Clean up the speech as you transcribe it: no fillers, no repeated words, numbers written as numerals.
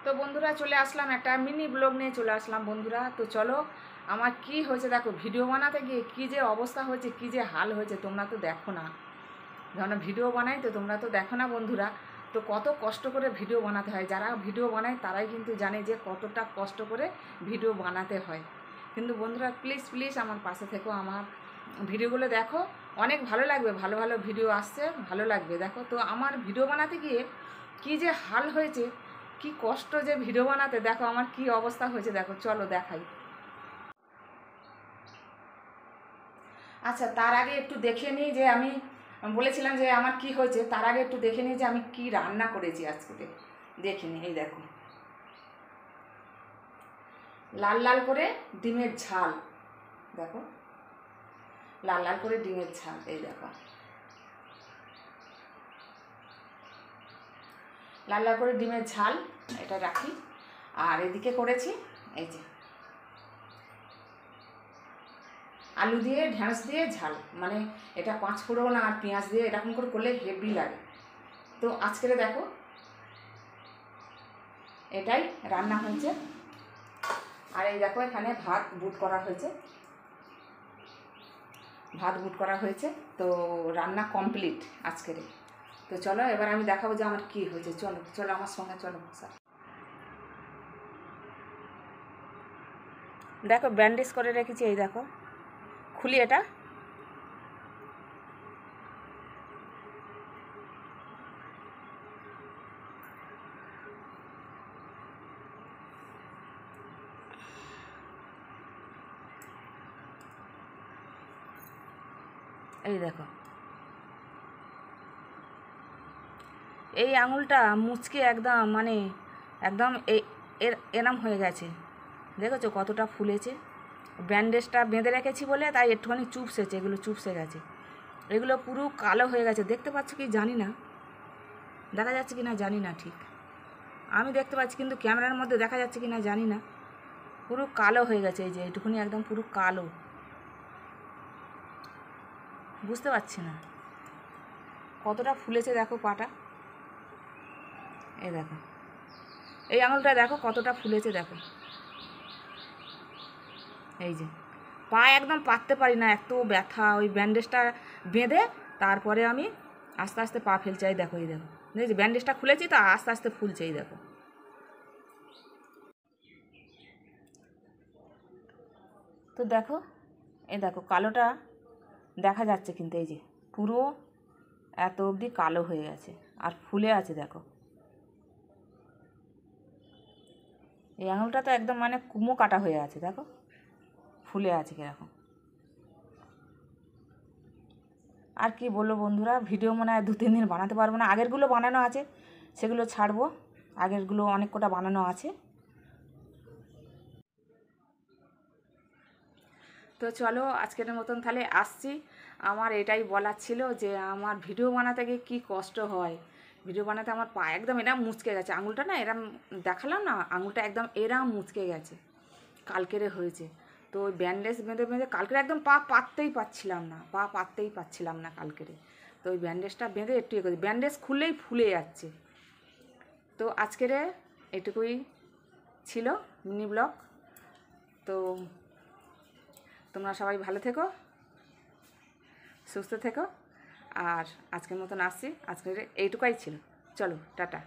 তো বন্ধুরা চলে আসলাম একটা মিনি ব্লগ নিয়ে চলে আসলাম বন্ধুরা। তো চলো আমার কি হয়েছে দেখো, ভিডিও বানাতে গিয়ে কী যে অবস্থা হয়েছে, কী যে হাল হয়েছে তোমরা তো দেখো না। যখন ভিডিও বানাই তো তোমরা তো দেখো না বন্ধুরা। তো কত কষ্ট করে ভিডিও বানাতে হয়, যারা ভিডিও বানায় তারাই কিন্তু জানে যে কতটা কষ্ট করে ভিডিও বানাতে হয়। কিন্তু বন্ধুরা প্লিজ প্লিজ আমার পাশে থেকো, আমার ভিডিওগুলো দেখো, অনেক ভালো লাগবে, ভালো ভালো ভিডিও আসছে, ভালো লাগবে দেখো। তো আমার ভিডিও বানাতে গিয়ে কী যে হাল হয়েছে, কি কষ্ট যে ভিডিও বানাতে, দেখো আমার কি অবস্থা হয়েছে দেখো, চলো দেখাই। আচ্ছা তার আগে একটু দেখে নিই যে আমি বলেছিলাম যে আমার কি হয়েছে, তার আগে একটু দেখে নিই যে আমি কি রান্না করেছি আজকে। দেখে নিই, এই দেখো লাল লাল করে ডিমের ঝাল, দেখো লাল লাল করে ডিমের ঝাল, এই দেখো লাল লাল করে ডিমের ঝাল, এটা রাখি। আর এদিকে করেছি এই যে আলু দিয়ে ঢ্যাঁড়স দিয়ে ঝাল, মানে এটা 5 ফোড়ন আর পেঁয়াজ দিয়ে এরকম করে করলে হেভি লাগে। তো আজকের দেখো এটাই রান্না হয়েছে। আর এই দেখো এখানে ভাত বুট করা হয়েছে, ভাত বুট করা হয়েছে। তো রান্না কমপ্লিট আজকের। তো চলো এবার আমি দেখাবো যে আমার কি হয়েছে, চলো চলো আমার সঙ্গে চলো। দেখো ব্যান্ডেজ করে রেখেছি, এই দেখো খুলি এটা, এই দেখো এই আঙুলটা মুচকে একদম, মানে একদম এরম হয়ে গেছে, দেখেছো কতটা ফুলেছে। ব্যান্ডেজটা বেঁধে রেখেছি বলে তাই একটুখানি চুপসেছে, এগুলো চুপসে গেছে, এগুলো পুরো কালো হয়ে গেছে। দেখতে পাচ্ছ কি জানি না, দেখা যাচ্ছে কি না জানি না, ঠিক আমি দেখতে পাচ্ছি কিন্তু ক্যামেরার মধ্যে দেখা যাচ্ছে কি না জানি না, পুরো কালো হয়ে গেছে। এই যে এইটুকুনি একদম পুরো কালো, বুঝতে পারছি না কতটা ফুলেছে, দেখো পাটা, এই দেখো এই আঙুলটা দেখো কতটা ফুলেছে, দেখো এই যে পা একদম পাততে পারি না, এত ব্যথা। ওই ব্যান্ডেজটা বেঁধে তারপরে আমি আস্তে আস্তে পা ফেলছি, এই দেখো এই দেখো, এই যে ব্যান্ডেজটা খুলেছি তো আস্তে আস্তে ফুলছে, এই দেখো। তো দেখো এই দেখো কালোটা দেখা যাচ্ছে কিন্তু, এই যে পুরো এত অবধি কালো হয়ে গেছে আর ফুলে আছে দেখো। এই আঙুলটা তো একদম মানে কুমো কাটা হয়ে আছে, দেখো ফুলে আছে কীরকম। আর কি বলবো বন্ধুরা, ভিডিও মনে হয় 2-3 দিন বানাতে পারবো না। আগেরগুলো বানানো আছে, সেগুলো ছাড়বো, আগেরগুলো অনেক কটা বানানো আছে। তো চলো আজকের মতন তাহলে আসছি। আমার এটাই বলার ছিল যে আমার ভিডিও বানাতে গিয়ে কী কষ্ট হয়। ভিডিও বানাতে আমার পা একদম এরম মুচকে গেছে, আঙুলটা না এরম দেখালাম না, আঙুলটা একদম এরম মুচকে গেছে, কালকেরে হয়েছে। তো ওই ব্যান্ডেজ বেঁধে বেঁধে কালকেরে একদম পা পাততেই পারছিলাম না কালকেরে। তো ওই ব্যান্ডেজটা বেঁধে একটু করি, ব্যান্ডেজ খুললেই ফুলে যাচ্ছে। তো আজকেরে এটুকুই ছিল মিনি ব্লগ। তো তোমরা সবাই ভালো থেকো, সুস্থ থেকো। আর আজকের মতন আসছি, আজকের এইটুকুই ছিল, চলো টাটা।